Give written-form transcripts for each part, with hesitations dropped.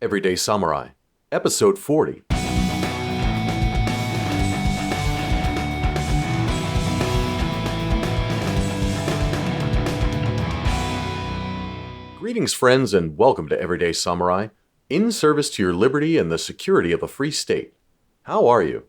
Everyday Samurai, Episode 40. Greetings, friends, and welcome to Everyday Samurai, in service to your liberty and the security of a free state. How are you?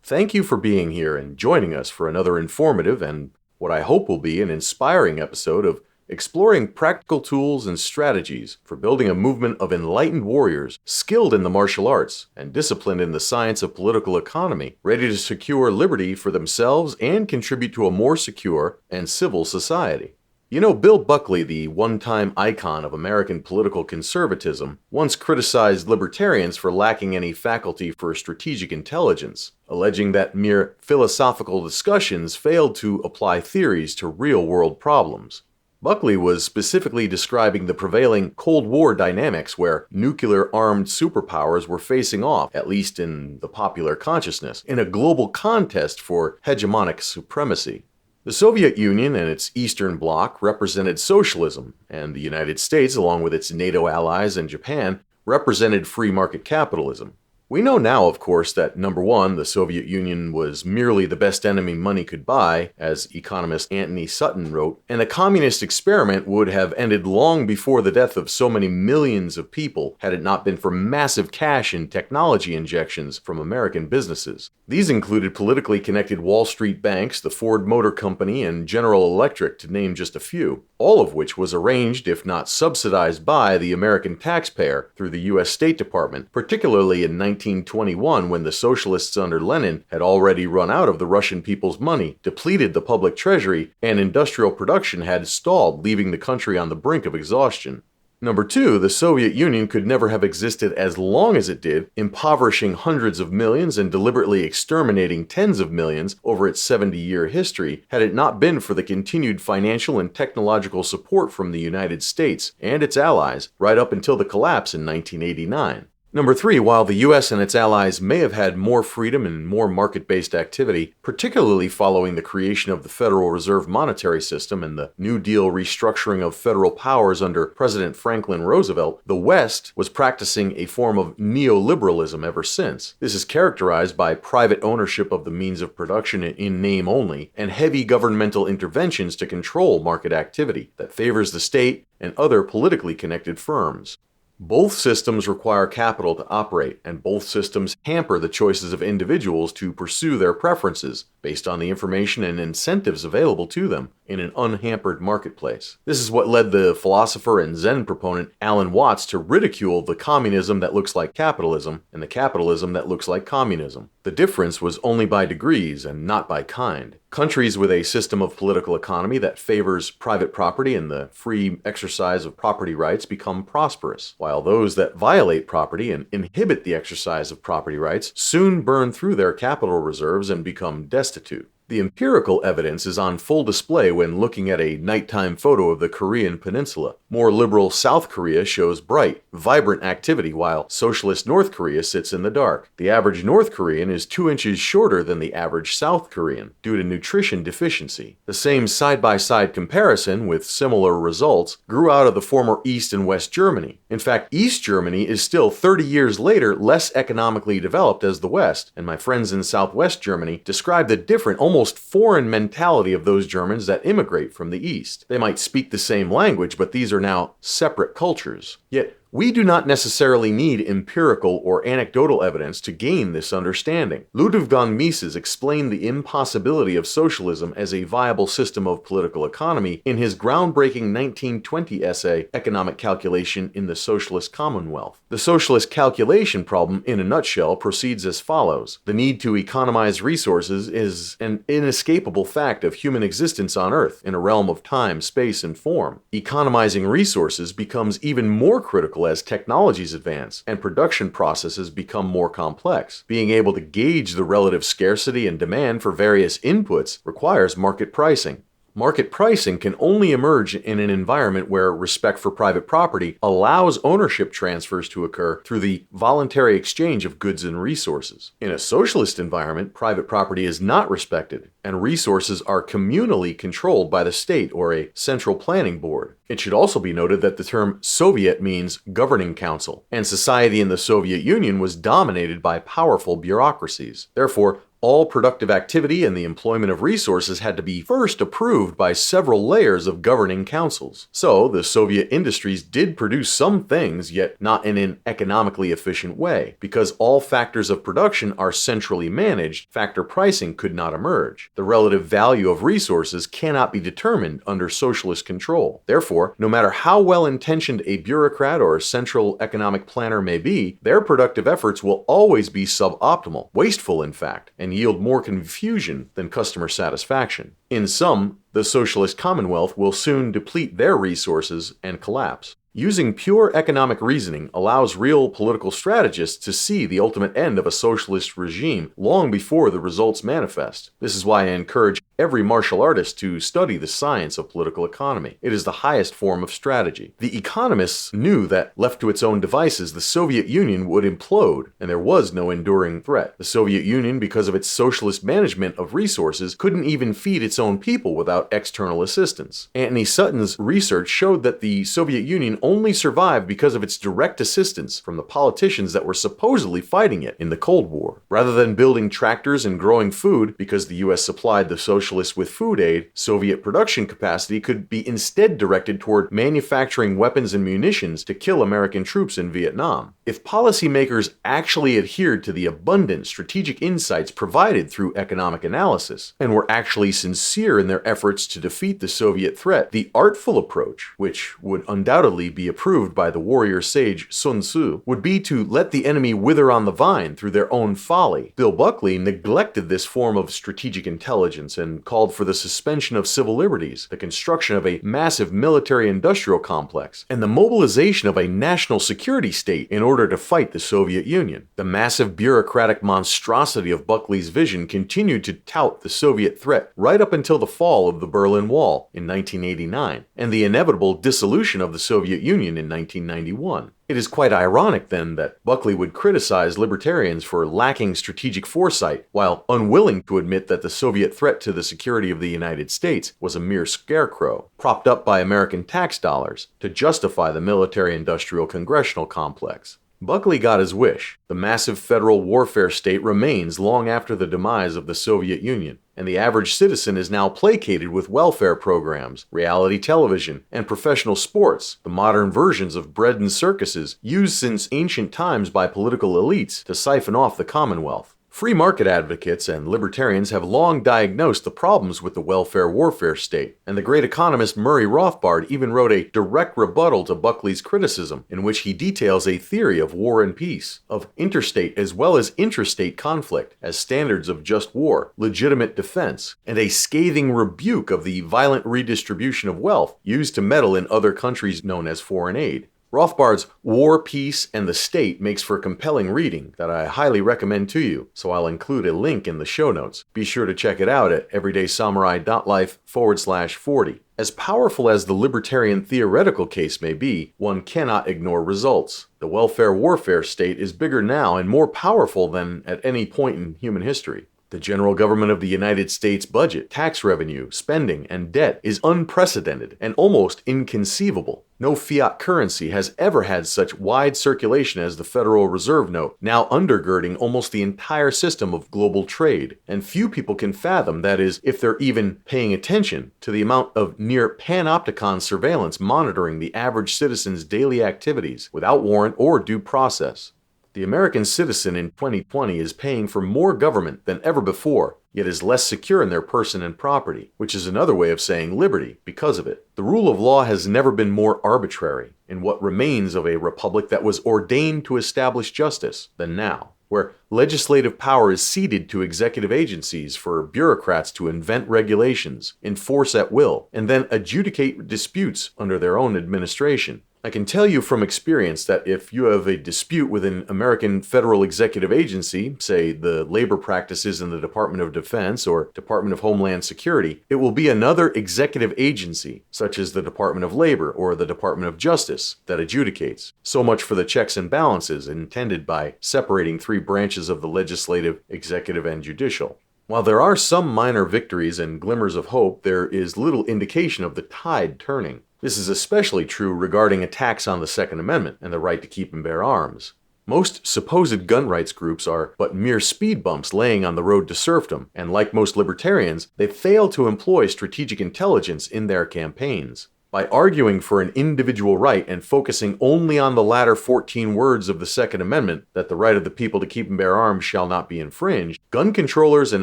Thank you for being here and joining us for another informative and what I hope will be an inspiring episode of exploring practical tools and strategies for building a movement of enlightened warriors skilled in the martial arts and disciplined in the science of political economy, ready to secure liberty for themselves and contribute to a more secure and civil society. You know, Bill Buckley, the one-time icon of American political conservatism, once criticized libertarians for lacking any faculty for strategic intelligence, alleging that mere philosophical discussions failed to apply theories to real-world problems. Buckley was specifically describing the prevailing Cold War dynamics where nuclear-armed superpowers were facing off, at least in the popular consciousness, in a global contest for hegemonic supremacy. The Soviet Union and its Eastern Bloc represented socialism, and the United States, along with its NATO allies and Japan, represented free market capitalism. We know now, of course, that number one, the Soviet Union was merely the best enemy money could buy, as economist Anthony Sutton wrote, and the communist experiment would have ended long before the death of so many millions of people had it not been for massive cash and technology injections from American businesses. These included politically connected Wall Street banks, the Ford Motor Company, and General Electric, to name just a few, all of which was arranged, if not subsidized by, the American taxpayer through the U.S. State Department, particularly in 1921, when the socialists under Lenin had already run out of the Russian people's money, depleted the public treasury, and industrial production had stalled, leaving the country on the brink of exhaustion. Number two, the Soviet Union could never have existed as long as it did, impoverishing hundreds of millions and deliberately exterminating tens of millions over its 70-year history, had it not been for the continued financial and technological support from the United States and its allies right up until the collapse in 1989. Number three, while the U.S. and its allies may have had more freedom and more market-based activity, particularly following the creation of the Federal Reserve monetary system and the New Deal restructuring of federal powers under President Franklin Roosevelt, the West was practicing a form of neoliberalism ever since. This is characterized by private ownership of the means of production in name only, and heavy governmental interventions to control market activity that favors the state and other politically connected firms. Both systems require capital to operate, and both systems hamper the choices of individuals to pursue their preferences based on the information and incentives available to them in an unhampered marketplace. This is what led the philosopher and Zen proponent Alan Watts to ridicule the communism that looks like capitalism and the capitalism that looks like communism. The difference was only by degrees and not by kind. Countries with a system of political economy that favors private property and the free exercise of property rights become prosperous, while those that violate property and inhibit the exercise of property rights soon burn through their capital reserves and become destitute. The empirical evidence is on full display when looking at a nighttime photo of the Korean peninsula. More liberal South Korea shows bright, vibrant activity, while socialist North Korea sits in the dark. The average North Korean is 2 inches shorter than the average South Korean, due to nutrition deficiency. The same side-by-side comparison, with similar results, grew out of the former East and West Germany. In fact, East Germany is still 30 years later less economically developed as the West, and my friends in Southwest Germany describe the different, almost foreign mentality of those Germans that immigrate from the East. They might speak the same language, but these are now separate cultures. Yet, we do not necessarily need empirical or anecdotal evidence to gain this understanding. Ludwig von Mises explained the impossibility of socialism as a viable system of political economy in his groundbreaking 1920 essay, Economic Calculation in the Socialist Commonwealth. The socialist calculation problem, in a nutshell, proceeds as follows. The need to economize resources is an inescapable fact of human existence on Earth in a realm of time, space, and form. Economizing resources becomes even more critical as technologies advance and production processes become more complex. Being able to gauge the relative scarcity and demand for various inputs requires market pricing. Market pricing can only emerge in an environment where respect for private property allows ownership transfers to occur through the voluntary exchange of goods and resources. In a socialist environment, private property is not respected, and resources are communally controlled by the state or a central planning board. It should also be noted that the term Soviet means governing council, and society in the Soviet Union was dominated by powerful bureaucracies. Therefore, all productive activity and the employment of resources had to be first approved by several layers of governing councils. So, the Soviet industries did produce some things, yet not in an economically efficient way. Because all factors of production are centrally managed, factor pricing could not emerge. The relative value of resources cannot be determined under socialist control. Therefore, no matter how well-intentioned a bureaucrat or central economic planner may be, their productive efforts will always be suboptimal, wasteful in fact, and yield more confusion than customer satisfaction. In sum, the socialist commonwealth will soon deplete their resources and collapse. Using pure economic reasoning allows real political strategists to see the ultimate end of a socialist regime long before the results manifest. This is why I encourage every martial artist to study the science of political economy. It is the highest form of strategy. The economists knew that, left to its own devices, the Soviet Union would implode, and there was no enduring threat. The Soviet Union, because of its socialist management of resources, couldn't even feed its own people without external assistance. Anthony Sutton's research showed that the Soviet Union only survived because of its direct assistance from the politicians that were supposedly fighting it in the Cold War. Rather than building tractors and growing food, because the US supplied the socialists with food aid, Soviet production capacity could be instead directed toward manufacturing weapons and munitions to kill American troops in Vietnam. If policymakers actually adhered to the abundant strategic insights provided through economic analysis, and were actually sincere in their efforts to defeat the Soviet threat, the artful approach, which would undoubtedly be approved by the warrior sage Sun Tzu, would be to let the enemy wither on the vine through their own folly. Bill Buckley neglected this form of strategic intelligence and called for the suspension of civil liberties, the construction of a massive military-industrial complex, and the mobilization of a national security state in order to fight the Soviet Union. The massive bureaucratic monstrosity of Buckley's vision continued to tout the Soviet threat right up until the fall of the Berlin Wall in 1989, and the inevitable dissolution of the Soviet Union in 1991. It is quite ironic, then, that Buckley would criticize libertarians for lacking strategic foresight, while unwilling to admit that the Soviet threat to the security of the United States was a mere scarecrow, propped up by American tax dollars to justify the military-industrial congressional complex. Buckley got his wish. The massive federal warfare state remains long after the demise of the Soviet Union, and the average citizen is now placated with welfare programs, reality television, and professional sports, the modern versions of bread and circuses used since ancient times by political elites to siphon off the Commonwealth. Free market advocates and libertarians have long diagnosed the problems with the welfare warfare state, and the great economist Murray Rothbard even wrote a direct rebuttal to Buckley's criticism, in which he details a theory of war and peace, of interstate as well as intrastate conflict as standards of just war, legitimate defense, and a scathing rebuke of the violent redistribution of wealth used to meddle in other countries known as foreign aid. Rothbard's War, Peace, and the State makes for compelling reading that I highly recommend to you, so I'll include a link in the show notes. Be sure to check it out at everydaysamurai.life/40. As powerful as the libertarian theoretical case may be, one cannot ignore results. The welfare warfare state is bigger now and more powerful than at any point in human history. The general government of the United States budget, tax revenue, spending, and debt is unprecedented and almost inconceivable. No fiat currency has ever had such wide circulation as the Federal Reserve note, now undergirding almost the entire system of global trade. And few people can fathom, that is, if they're even paying attention, to the amount of near panopticon surveillance monitoring the average citizen's daily activities without warrant or due process. The American citizen in 2020 is paying for more government than ever before, yet is less secure in their person and property, which is another way of saying liberty because of it. The rule of law has never been more arbitrary, in what remains of a republic that was ordained to establish justice, than now, where legislative power is ceded to executive agencies for bureaucrats to invent regulations, enforce at will, and then adjudicate disputes under their own administration. I can tell you from experience that if you have a dispute with an American federal executive agency, say the labor practices in the Department of Defense or Department of Homeland Security, it will be another executive agency, such as the Department of Labor or the Department of Justice, that adjudicates. So much for the checks and balances intended by separating three branches of the legislative, executive, and judicial. While there are some minor victories and glimmers of hope, there is little indication of the tide turning. This is especially true regarding attacks on the Second Amendment and the right to keep and bear arms. Most supposed gun rights groups are but mere speed bumps laying on the road to serfdom, and like most libertarians, they fail to employ strategic intelligence in their campaigns. By arguing for an individual right and focusing only on the latter 14 words of the Second Amendment, that the right of the people to keep and bear arms shall not be infringed, gun controllers and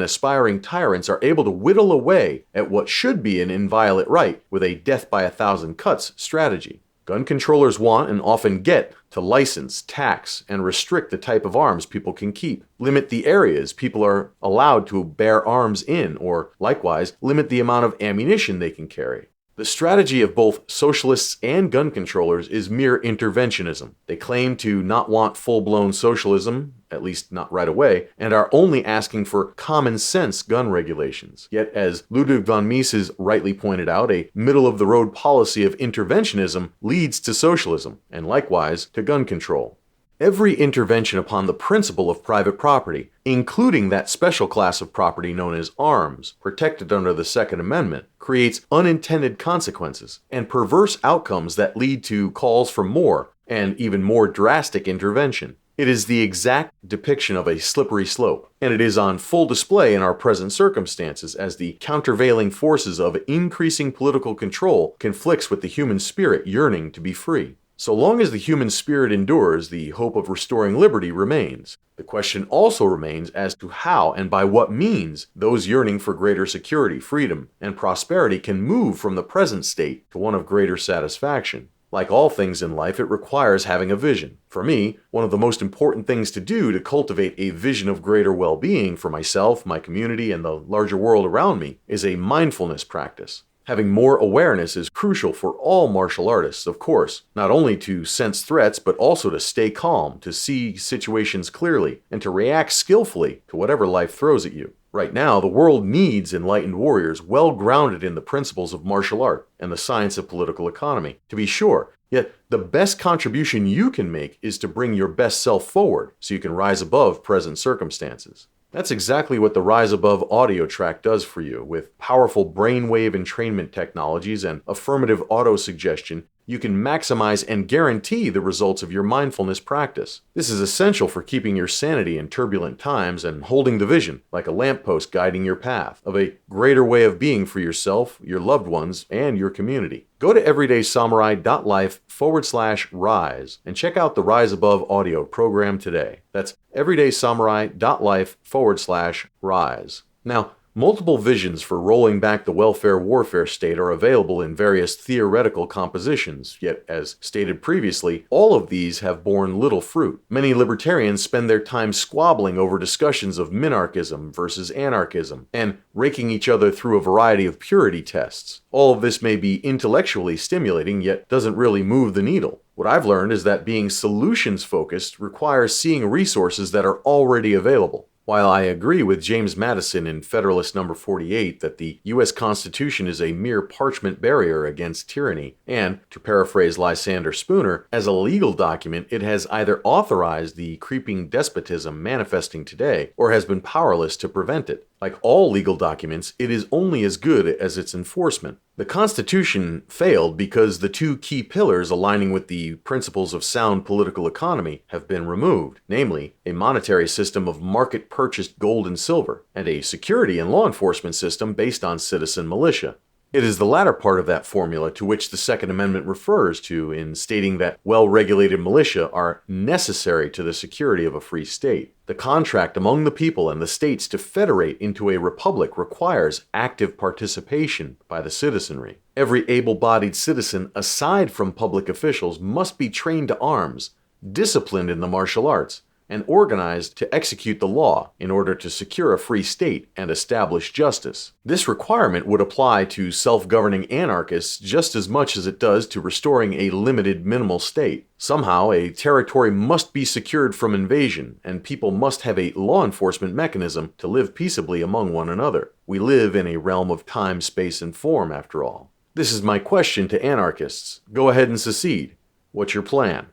aspiring tyrants are able to whittle away at what should be an inviolate right with a death by 1,000 cuts strategy. Gun controllers want and often get to license, tax, and restrict the type of arms people can keep, limit the areas people are allowed to bear arms in, or likewise, limit the amount of ammunition they can carry. The strategy of both socialists and gun controllers is mere interventionism. They claim to not want full-blown socialism, at least not right away, and are only asking for common-sense gun regulations. Yet, as Ludwig von Mises rightly pointed out, a middle-of-the-road policy of interventionism leads to socialism, and likewise to gun control. Every intervention upon the principle of private property, including that special class of property known as arms, protected under the Second Amendment, creates unintended consequences and perverse outcomes that lead to calls for more and even more drastic intervention. It is the exact depiction of a slippery slope, and it is on full display in our present circumstances as the countervailing forces of increasing political control conflicts with the human spirit yearning to be free. So long as the human spirit endures, the hope of restoring liberty remains. The question also remains as to how and by what means those yearning for greater security, freedom, and prosperity can move from the present state to one of greater satisfaction. Like all things in life, it requires having a vision. For me, one of the most important things to do to cultivate a vision of greater well-being for myself, my community, and the larger world around me is a mindfulness practice. Having more awareness is crucial for all martial artists, of course, not only to sense threats, but also to stay calm, to see situations clearly, and to react skillfully to whatever life throws at you. Right now, the world needs enlightened warriors well grounded in the principles of martial art and the science of political economy, to be sure. Yet, the best contribution you can make is to bring your best self forward so you can rise above present circumstances. That's exactly what the Rise Above audio track does for you. With powerful brainwave entrainment technologies and affirmative auto-suggestion, you can maximize and guarantee the results of your mindfulness practice. This is essential for keeping your sanity in turbulent times and holding the vision, like a lamppost guiding your path, of a greater way of being for yourself, your loved ones, and your community. Go to everydaysamurai.life/rise and check out the Rise Above audio program today. That's everydaysamurai.life/rise. Now, multiple visions for rolling back the welfare warfare state are available in various theoretical compositions, yet as stated previously, all of these have borne little fruit. Many libertarians spend their time squabbling over discussions of minarchism versus anarchism, and raking each other through a variety of purity tests. All of this may be intellectually stimulating, yet doesn't really move the needle. What I've learned is that being solutions-focused requires seeing resources that are already available. While I agree with James Madison in Federalist No. 48 that the U.S. Constitution is a mere parchment barrier against tyranny, and, to paraphrase Lysander Spooner, as a legal document it has either authorized the creeping despotism manifesting today, or has been powerless to prevent it. Like all legal documents, it is only as good as its enforcement. The Constitution failed because the two key pillars aligning with the principles of sound political economy have been removed, namely, a monetary system of market-purchased gold and silver, and a security and law enforcement system based on citizen militia. It is the latter part of that formula to which the Second Amendment refers to in stating that well-regulated militia are necessary to the security of a free state. The contract among the people and the states to federate into a republic requires active participation by the citizenry. Every able-bodied citizen, aside from public officials, must be trained to arms, disciplined in the martial arts, and organized to execute the law in order to secure a free state and establish justice. This requirement would apply to self-governing anarchists just as much as it does to restoring a limited minimal state. Somehow, a territory must be secured from invasion, and people must have a law enforcement mechanism to live peaceably among one another. We live in a realm of time, space, and form, after all. This is my question to anarchists. Go ahead and secede. What's your plan?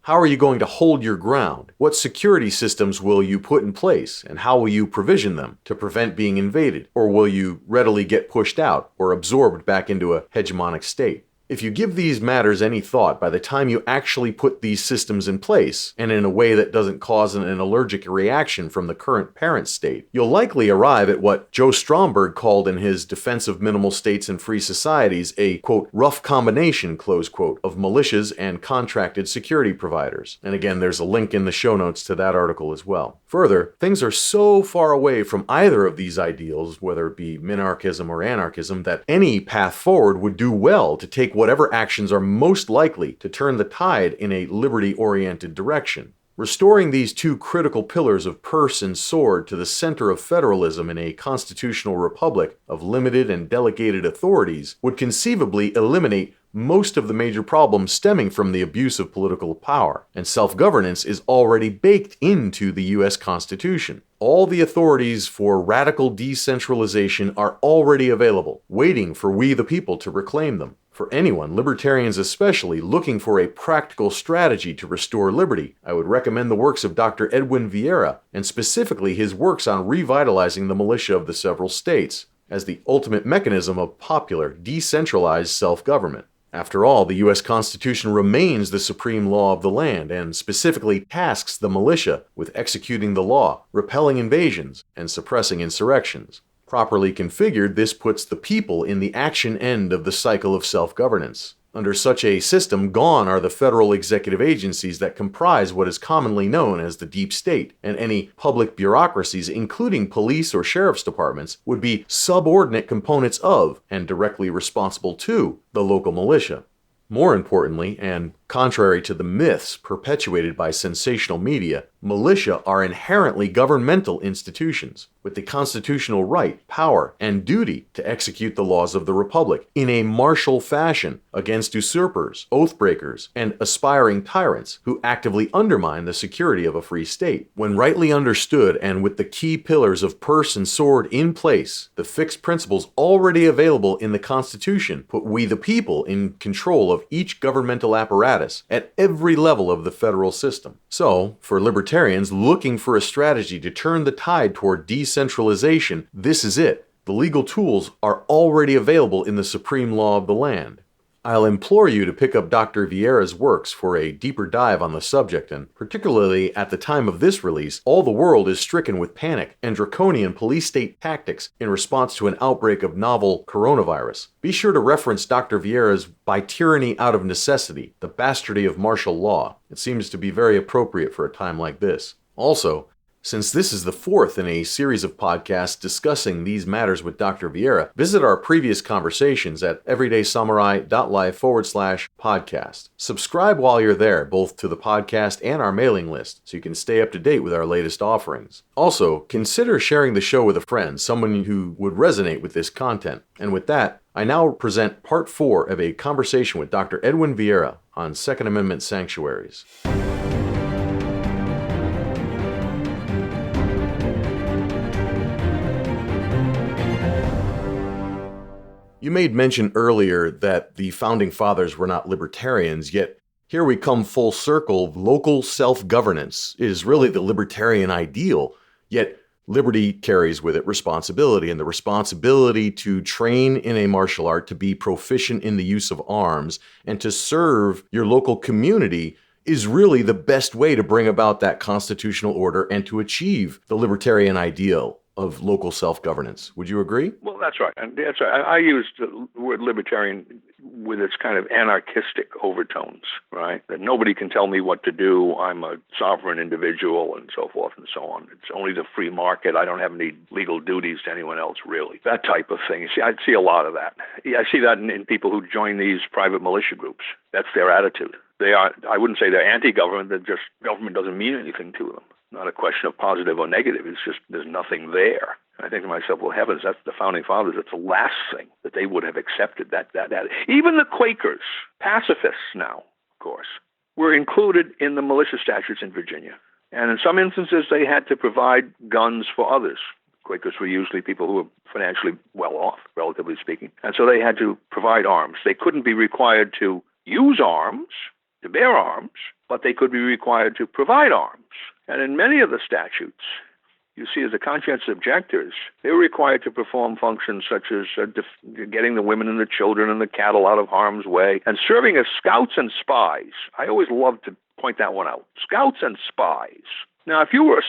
How are you going to hold your ground? What security systems will you put in place, and how will you provision them to prevent being invaded? Or will you readily get pushed out or absorbed back into a hegemonic state? If you give these matters any thought by the time you actually put these systems in place, and in a way that doesn't cause an allergic reaction from the current parent state, you'll likely arrive at what Joe Stromberg called in his Defense of Minimal States and Free Societies a, quote, rough combination, close quote, of militias and contracted security providers. And again, there's a link in the show notes to that article as well. Further, things are so far away from either of these ideals, whether it be minarchism or anarchism, that any path forward would do well to take whatever actions are most likely to turn the tide in a liberty-oriented direction. Restoring these two critical pillars of purse and sword to the center of federalism in a constitutional republic of limited and delegated authorities would conceivably eliminate most of the major problems stemming from the abuse of political power, and self-governance is already baked into the U.S. Constitution. All the authorities for radical decentralization are already available, waiting for we the people to reclaim them. For anyone, libertarians especially, looking for a practical strategy to restore liberty, I would recommend the works of Dr. Edwin Vieira, and specifically his works on revitalizing the militia of the several states, as the ultimate mechanism of popular, decentralized self-government. After all, the U.S. Constitution remains the supreme law of the land and specifically tasks the militia with executing the law, repelling invasions, and suppressing insurrections. Properly configured, this puts the people in the action end of the cycle of self-governance. Under such a system, gone are the federal executive agencies that comprise what is commonly known as the deep state, and any public bureaucracies, including police or sheriff's departments, would be subordinate components of, and directly responsible to, the local militia. More importantly, and contrary to the myths perpetuated by sensational media, militia are inherently governmental institutions, with the constitutional right, power, and duty to execute the laws of the Republic in a martial fashion against usurpers, oath-breakers, and aspiring tyrants who actively undermine the security of a free state. When rightly understood and with the key pillars of purse and sword in place, the fixed principles already available in the Constitution put we the people in control of each governmental apparatus at every level of the federal system. So, for libertarians looking for a strategy to turn the tide toward decentralization, this is it. The legal tools are already available in the supreme law of the land. I'll implore you to pick up Dr. Vieira's works for a deeper dive on the subject, and particularly at the time of this release, all the world is stricken with panic and draconian police state tactics in response to an outbreak of novel coronavirus. Be sure to reference Dr. Vieira's By Tyranny Out of Necessity, The Bastardy of Martial Law. It seems to be very appropriate for a time like this. Also, since this is the fourth in a series of podcasts discussing these matters with Dr. Vieira, visit our previous conversations at everydaysamurai.life/podcast. Subscribe while you're there, both to the podcast and our mailing list, so you can stay up to date with our latest offerings. Also, consider sharing the show with a friend, someone who would resonate with this content. And with that, I now present part 4 of a conversation with Dr. Edwin Vieira on Second Amendment sanctuaries. You made mention earlier that the Founding Fathers were not libertarians, yet here we come full circle. Local self-governance is really the libertarian ideal, yet liberty carries with it responsibility, and the responsibility to train in a martial art, to be proficient in the use of arms, and to serve your local community is really the best way to bring about that constitutional order and to achieve the libertarian ideal of local self-governance. Would you agree? Well, that's right. And that's right. I used the word libertarian with its kind of anarchistic overtones, right? That nobody can tell me what to do. I'm a sovereign individual and so forth and so on. It's only the free market. I don't have any legal duties to anyone else, really. That type of thing. You see, I see a lot of that. I see that in people who join these private militia groups. That's their attitude. I wouldn't say they're anti-government, they're just, government doesn't mean anything to them. Not a question of positive or negative, it's just there's nothing there. And I think to myself, well, heavens, that's the Founding Fathers, that's the last thing that they would have accepted. That. Even the Quakers, pacifists now, of course, were included in the militia statutes in Virginia. And in some instances, they had to provide guns for others. Quakers were usually people who were financially well off, relatively speaking. And so they had to provide arms. They couldn't be required to use arms, to bear arms, but they could be required to provide arms. And in many of the statutes, you see, as the conscientious objectors, they were required to perform functions such as getting the women and the children and the cattle out of harm's way and serving as scouts and spies. I always love to point that one out. Scouts and spies. Now, if you were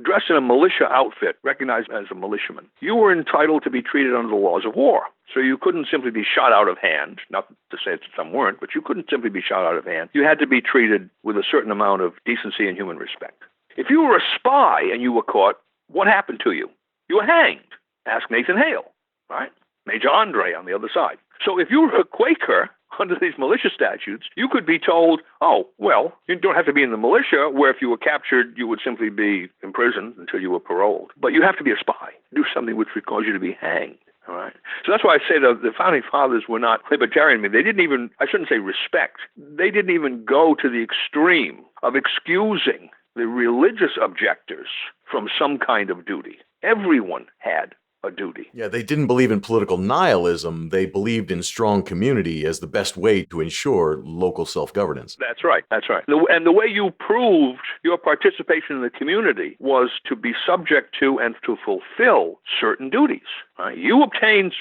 dressed in a militia outfit, recognized as a militiaman, you were entitled to be treated under the laws of war. So you couldn't simply be shot out of hand, not to say that some weren't, but you couldn't simply be shot out of hand. You had to be treated with a certain amount of decency and human respect. If you were a spy and you were caught, what happened to you? You were hanged. Ask Nathan Hale, right? Major Andre on the other side. So if you were a Quaker under these militia statutes, you could be told, oh, well, you don't have to be in the militia, where if you were captured, you would simply be imprisoned until you were paroled. But you have to be a spy, do something which would cause you to be hanged. All right. So that's why I say the Founding Fathers were not libertarian. They didn't even, I shouldn't say respect, they didn't even go to the extreme of excusing the religious objectors from some kind of duty. Everyone had a duty. Yeah, they didn't believe in political nihilism. They believed in strong community as the best way to ensure local self-governance. That's right. That's right. And the way you proved your participation in the community was to be subject to and to fulfill certain duties. Right? You obtained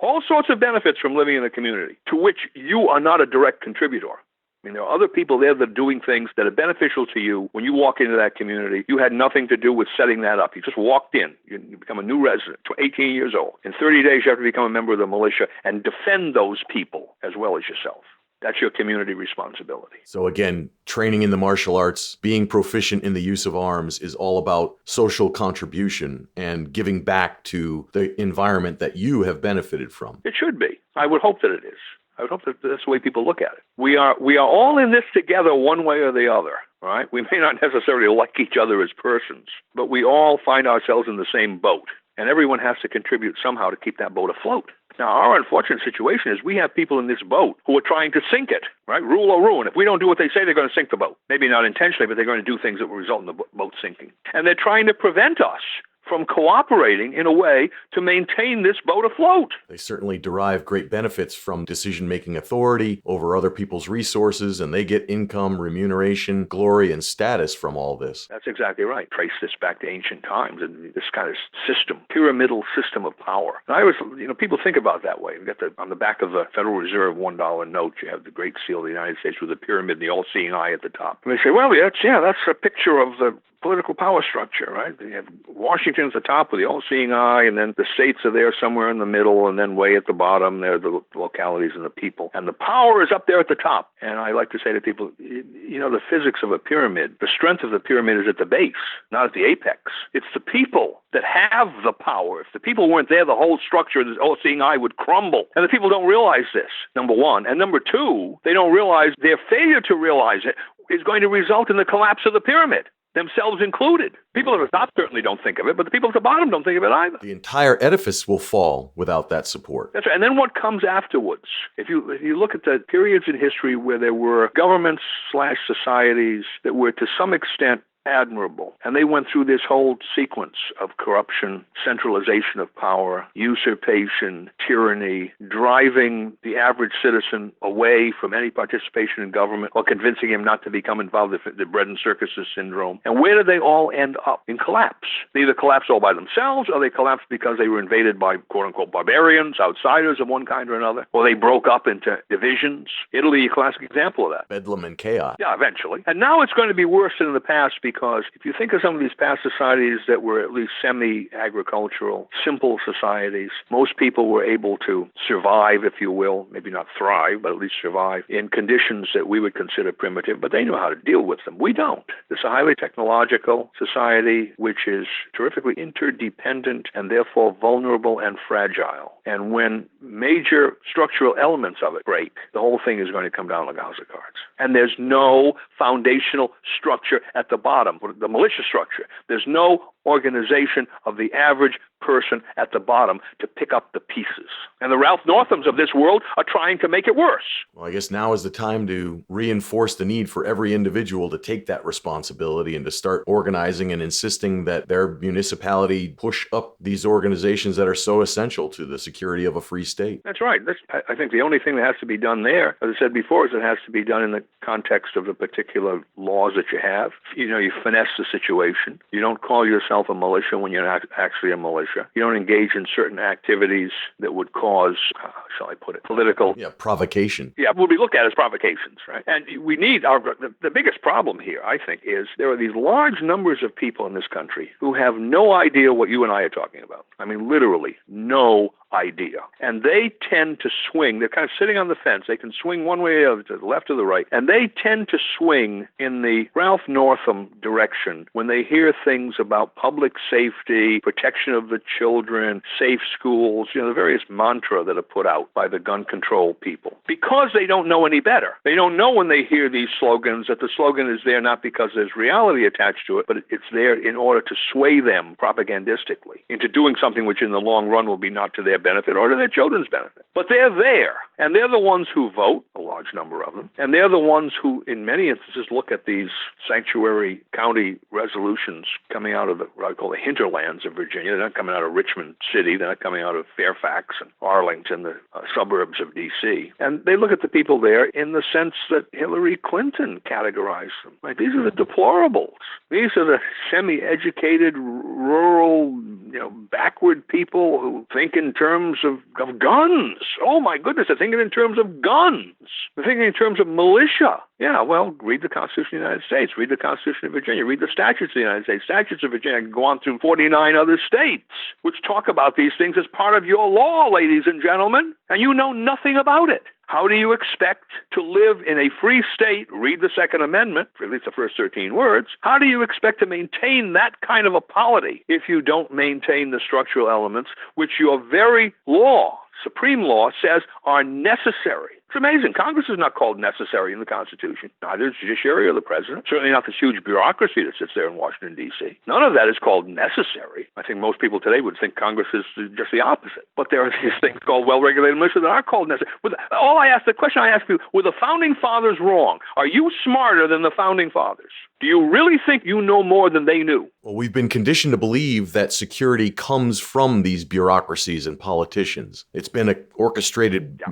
all sorts of benefits from living in the community to which you are not a direct contributor. I mean, there are other people there that are doing things that are beneficial to you. When you walk into that community, you had nothing to do with setting that up. You just walked in. You become a new resident, 18 years old. In 30 days, you have to become a member of the militia and defend those people as well as yourself. That's your community responsibility. So again, training in the martial arts, being proficient in the use of arms is all about social contribution and giving back to the environment that you have benefited from. It should be. I would hope that it is. I would hope that that's the way people look at it. We are all in this together one way or the other, right? We may not necessarily like each other as persons, but we all find ourselves in the same boat, and everyone has to contribute somehow to keep that boat afloat. Now, our unfortunate situation is we have people in this boat who are trying to sink it, right? Rule or ruin. If we don't do what they say, they're going to sink the boat. Maybe not intentionally, but they're going to do things that will result in the boat sinking. And they're trying to prevent us from cooperating in a way to maintain this boat afloat. They certainly derive great benefits from decision-making authority over other people's resources, and they get income, remuneration, glory, and status from all this. That's exactly right. Trace this back to ancient times and this kind of system, pyramidal system of power. And I always, people think about it that way. You've got on the back of the Federal Reserve $1 note, you have the Great Seal of the United States with the pyramid and the all-seeing eye at the top. And they say, well, that's a picture of the political power structure, right? You have Washington at the top with the all-seeing eye, and then the states are there somewhere in the middle, and then way at the bottom, there are the localities and the people. And the power is up there at the top. And I like to say to people, the physics of a pyramid, the strength of the pyramid is at the base, not at the apex. It's the people that have the power. If the people weren't there, the whole structure of the all-seeing eye would crumble. And the people don't realize this, number one. And number two, they don't realize their failure to realize it is going to result in the collapse of the pyramid, themselves included. People at the top certainly don't think of it, but the people at the bottom don't think of it either. The entire edifice will fall without that support. That's right. And then what comes afterwards? If you look at the periods in history where there were governments/societies that were to some extent admirable, and they went through this whole sequence of corruption, centralization of power, usurpation, tyranny, driving the average citizen away from any participation in government or convincing him not to become involved in the bread and circuses syndrome. And where did they all end up? In collapse. They either collapsed all by themselves, or they collapsed because they were invaded by quote-unquote barbarians, outsiders of one kind or another, or they broke up into divisions. Italy, a classic example of that. Bedlam and chaos. Yeah, eventually. And now it's going to be worse than in the past because because if you think of some of these past societies that were at least semi-agricultural, simple societies, most people were able to survive, if you will, maybe not thrive, but at least survive in conditions that we would consider primitive, but they know how to deal with them. We don't. It's a highly technological society which is terrifically interdependent and therefore vulnerable and fragile. And when major structural elements of it break, the whole thing is going to come down like a house of cards. And there's no foundational structure at the bottom, the militia structure. There's no organization of the average person at the bottom to pick up the pieces. And the Ralph Northams of this world are trying to make it worse. Well, I guess now is the time to reinforce the need for every individual to take that responsibility and to start organizing and insisting that their municipality push up these organizations that are so essential to the security of a free state. That's right. I think the only thing that has to be done there, as I said before, is it has to be done in the context of the particular laws that you have. You finesse the situation. You don't call yourself a militia when you're not actually a militia. You don't engage in certain activities that would cause, how shall I put it, political... provocation. What we look at as provocations, right? And we need the biggest problem here, I think, is there are these large numbers of people in this country who have no idea what you and I are talking about. I mean, literally, no idea. And they tend to swing. They're kind of sitting on the fence. They can swing one way or to the left or the right. And they tend to swing in the Ralph Northam direction when they hear things about public safety, protection of the children, safe schools, the various mantra that are put out by the gun control people. Because they don't know any better. They don't know when they hear these slogans that the slogan is there not because there's reality attached to it, but it's there in order to sway them propagandistically into doing something which in the long run will be not to their benefit or to their children's benefit. But they're there, and they're the ones who vote, a large number of them, and they're the ones who, in many instances, look at these sanctuary county resolutions coming out of what I call the hinterlands of Virginia. They're not coming out of Richmond City. They're not coming out of Fairfax and Arlington, the suburbs of D.C. And they look at the people there in the sense that Hillary Clinton categorized them. Like, these are the deplorables. These are the semi-educated, rural, backward people who think in terms of guns. Oh, my goodness, they're thinking in terms of guns. They're thinking in terms of militia. Yeah, well, read the Constitution of the United States, read the Constitution of Virginia, read the statutes of the United States, statutes of Virginia. I can go on through 49 other states which talk about these things as part of your law, ladies and gentlemen, and you know nothing about it. How do you expect to live in a free state, read the Second Amendment, for at least the first 13 words, how do you expect to maintain that kind of a polity if you don't maintain the structural elements which your very law, supreme law, says are necessary? It's amazing. Congress is not called necessary in the Constitution. Neither is the judiciary or the president. Certainly not this huge bureaucracy that sits there in Washington, D.C. None of that is called necessary. I think most people today would think Congress is just the opposite. But there are these things called well-regulated militia that are called necessary. The question I ask you, were the Founding Fathers wrong? Are you smarter than the Founding Fathers? Do you really think you know more than they knew? Well, we've been conditioned to believe that security comes from these bureaucracies and politicians. It's been an orchestrated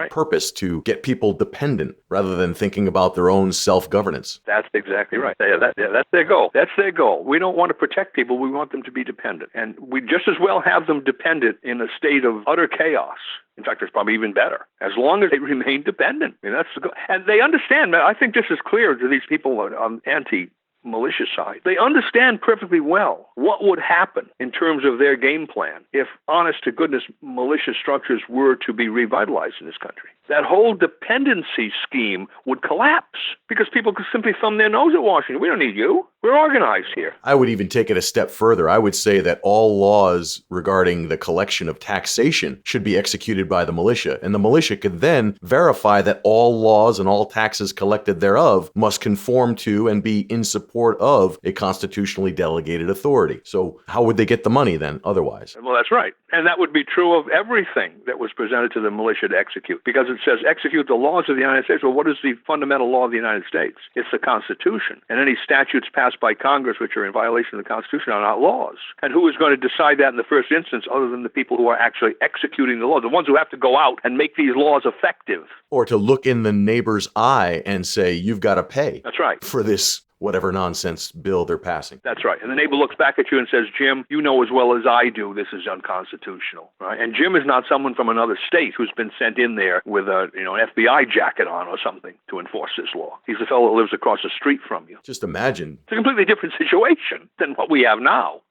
purpose to get people dependent rather than thinking about their own self-governance. That's exactly right. That's their goal. That's their goal. We don't want to protect people. We want them to be dependent. And we just as well have them dependent in a state of utter chaos. In fact, it's probably even better, as long as they remain dependent. I mean, that's the goal. And they understand. I think this is clear to these people on anti-militia side. They understand perfectly well what would happen in terms of their game plan if, honest-to-goodness, militia structures were to be revitalized in this country. That whole dependency scheme would collapse because people could simply thumb their nose at Washington. We don't need you. We're organized here. I would even take it a step further. I would say that all laws regarding the collection of taxation should be executed by the militia, and the militia could then verify that all laws and all taxes collected thereof must conform to and be in support of a constitutionally delegated authority. So how would they get the money then otherwise? Well, that's right. And that would be true of everything that was presented to the militia to execute, because it says execute the laws of the United States. Well, what is the fundamental law of the United States? It's the Constitution. And any statutes passed by Congress which are in violation of the Constitution are not laws. And who is going to decide that in the first instance other than the people who are actually executing the law, the ones who have to go out and make these laws effective? Or to look in the neighbor's eye and say, you've got to pay. That's right. For this whatever nonsense bill they're passing. That's right. And the neighbor looks back at you and says, Jim, you know as well as I do this is unconstitutional. Right? And Jim is not someone from another state who's been sent in there with an FBI jacket on or something to enforce this law. He's the fellow that lives across the street from you. Just imagine. It's a completely different situation than what we have now.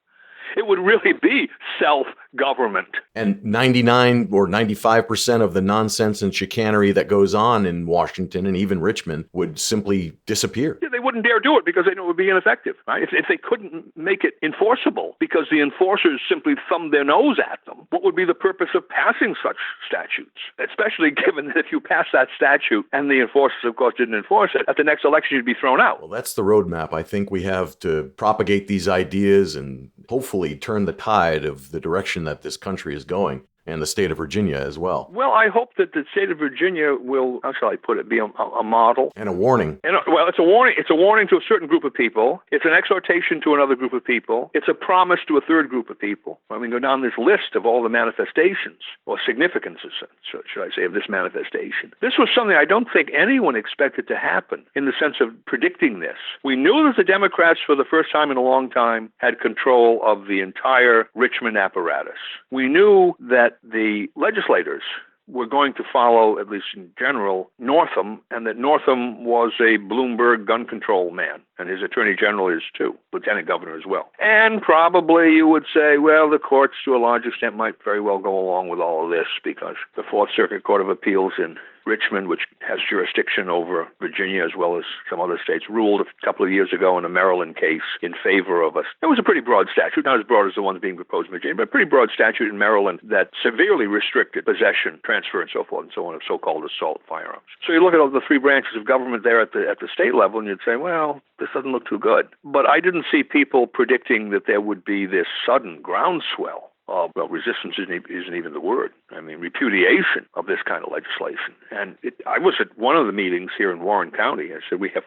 It would really be self-government. And 99 or 95% of the nonsense and chicanery that goes on in Washington and even Richmond would simply disappear. Yeah, they wouldn't dare do it because they know it would be ineffective. Right? If they couldn't make it enforceable because the enforcers simply thumbed their nose at them, what would be the purpose of passing such statutes? Especially given that if you pass that statute and the enforcers, of course, didn't enforce it, at the next election you'd be thrown out. Well, that's the roadmap I think we have to propagate these ideas and hopefully turn the tide of the direction that this country is going, and the state of Virginia as well. Well, I hope that the state of Virginia will, how shall I put it, be a model. And a warning. Well, it's a warning. It's a warning to a certain group of people. It's an exhortation to another group of people. It's a promise to a third group of people. I mean, go down this list of all the manifestations, or significances, should I say, of this manifestation. This was something I don't think anyone expected to happen in the sense of predicting this. We knew that the Democrats, for the first time in a long time, had control of the entire Richmond apparatus. We knew that the legislators were going to follow, at least in general, Northam, and that Northam was a Bloomberg gun control man, and his attorney general is too, lieutenant governor as well. And probably you would say, well, the courts to a large extent might very well go along with all of this because the Fourth Circuit Court of Appeals in Richmond, which has jurisdiction over Virginia as well as some other states, ruled a couple of years ago in a Maryland case in favor of us. It was a pretty broad statute, not as broad as the ones being proposed in Virginia, but a pretty broad statute in Maryland that severely restricted possession, transfer, and so forth and so on of so-called assault firearms. So you look at all the three branches of government there at the state level, and you'd say, well, this doesn't look too good. But I didn't see people predicting that there would be this sudden groundswell. Well, resistance isn't even the word. I mean, repudiation of this kind of legislation. And I was at one of the meetings here in Warren County. I said, we have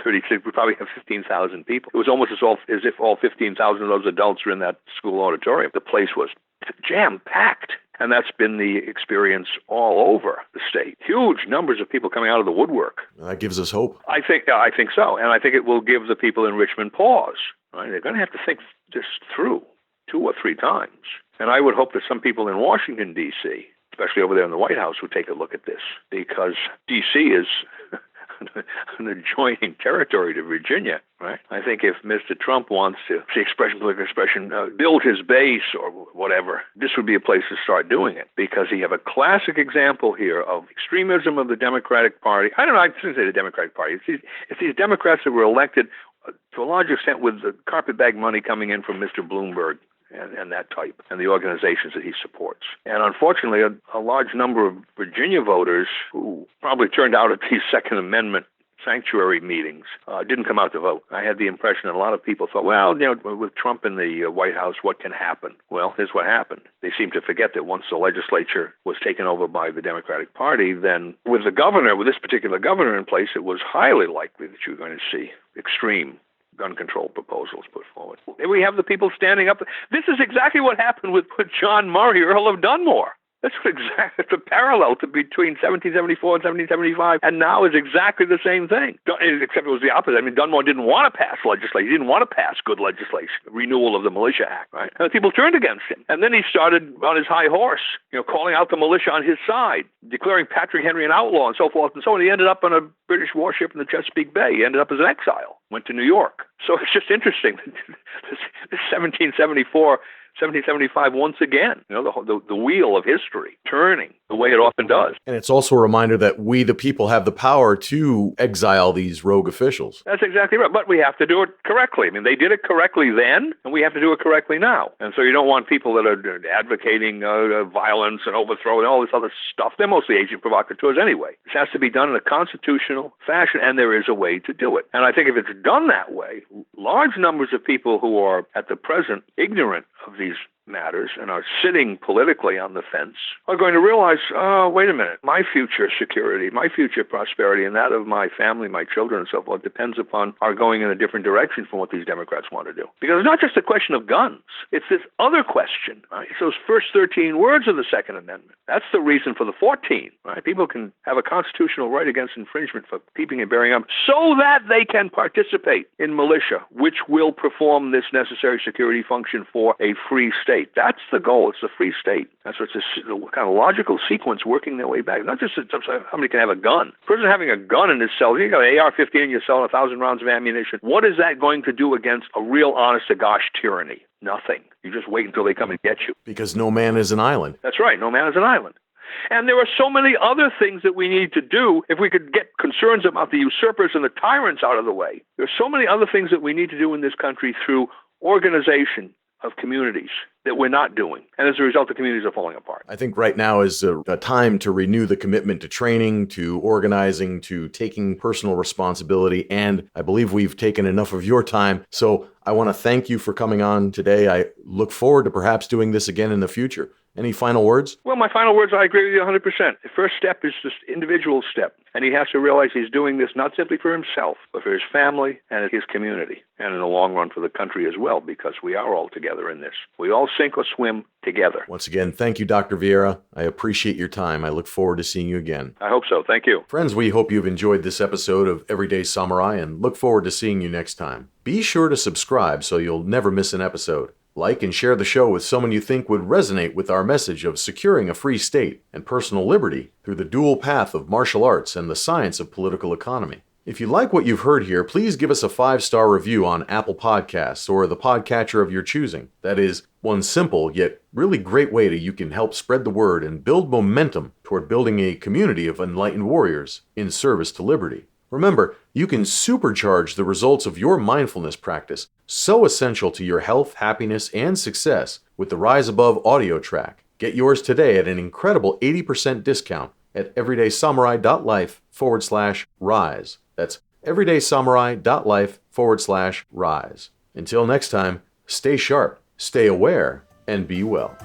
36, we probably have 15,000 people. It was almost as if all 15,000 of those adults were in that school auditorium. The place was jam-packed. And that's been the experience all over the state. Huge numbers of people coming out of the woodwork. That gives us hope. I think so. And I think it will give the people in Richmond pause. Right? They're going to have to think this through 2 or 3 times. And I would hope that some people in Washington, D.C., especially over there in the White House, would take a look at this, because D.C. is an adjoining territory to Virginia, right? I think if Mr. Trump wants to, political expression, build his base or whatever, this would be a place to start doing it, because you have a classic example here of extremism of the Democratic Party. I shouldn't say the Democratic Party. It's these Democrats that were elected to a large extent with the carpetbag money coming in from Mr. Bloomberg and that type, and the organizations that he supports. And unfortunately, a large number of Virginia voters who probably turned out at these Second Amendment sanctuary meetings didn't come out to vote. I had the impression that a lot of people thought, well, with Trump in the White House, what can happen? Well, here's what happened. They seem to forget that once the legislature was taken over by the Democratic Party, then with this particular governor in place, it was highly likely that you were going to see extreme gun control proposals put forward. And we have the people standing up. This is exactly what happened with John Murray, Earl of Dunmore. That's exactly the parallel between 1774 and 1775, and now is exactly the same thing, except it was the opposite. I mean, Dunmore didn't want to pass legislation. He didn't want to pass good legislation, renewal of the Militia Act, right? And people turned against him. And then he started on his high horse, calling out the militia on his side, declaring Patrick Henry an outlaw and so forth and so on. He ended up on a British warship in the Chesapeake Bay. He ended up as an exile, went to New York. So it's just interesting. This 1775 once again, the wheel of history turning the way it often does. And it's also a reminder that we, the people, have the power to exile these rogue officials. That's exactly right. But we have to do it correctly. I mean, they did it correctly then, and we have to do it correctly now. And so you don't want people that are advocating violence and overthrow and all this other stuff. They're mostly agent provocateurs anyway. This has to be done in a constitutional fashion, and there is a way to do it. And I think if it's done that way, large numbers of people who are at the present ignorant of these matters and are sitting politically on the fence are going to realize, oh, wait a minute, my future security, my future prosperity, and that of my family, my children, and so forth depends upon our going in a different direction from what these Democrats want to do. Because it's not just a question of guns. It's this other question, right? It's those first 13 words of the Second Amendment. That's the reason for the 14, right? People can have a constitutional right against infringement for keeping and bearing arms so that they can participate in militia, which will perform this necessary security function for a free state. That's the goal. It's a free state. That's what's a kind of logical sequence working their way back. Not just how many can have a gun. A person having a gun in his cell, you got an AR-15 and you're selling 1,000 rounds of ammunition. What is that going to do against a real honest-to-gosh tyranny? Nothing. You just wait until they come and get you. Because no man is an island. That's right. No man is an island. And there are so many other things that we need to do if we could get concerns about the usurpers and the tyrants out of the way. There are so many other things that we need to do in this country through organization of communities that we're not doing. And as a result, the communities are falling apart. I think right now is a time to renew the commitment to training, to organizing, to taking personal responsibility. And I believe we've taken enough of your time. So I want to thank you for coming on today. I look forward to perhaps doing this again in the future. Any final words? Well, my final words, I agree with you 100%. The first step is this individual step. And he has to realize he's doing this not simply for himself, but for his family and his community. And in the long run for the country as well, because we are all together in this. We all sink or swim together. Once again, thank you, Dr. Vieira. I appreciate your time. I look forward to seeing you again. I hope so. Thank you. Friends, we hope you've enjoyed this episode of Everyday Samurai and look forward to seeing you next time. Be sure to subscribe so you'll never miss an episode. Like and share the show with someone you think would resonate with our message of securing a free state and personal liberty through the dual path of martial arts and the science of political economy. If you like what you've heard here, please give us a 5-star review on Apple Podcasts or the podcatcher of your choosing. That is one simple yet really great way that you can help spread the word and build momentum toward building a community of enlightened warriors in service to liberty. Remember, you can supercharge the results of your mindfulness practice, so essential to your health, happiness, and success, with the Rise Above audio track. Get yours today at an incredible 80% discount at everydaysamurai.life/rise. That's everydaysamurai.life/rise. Until next time, stay sharp, stay aware, and be well.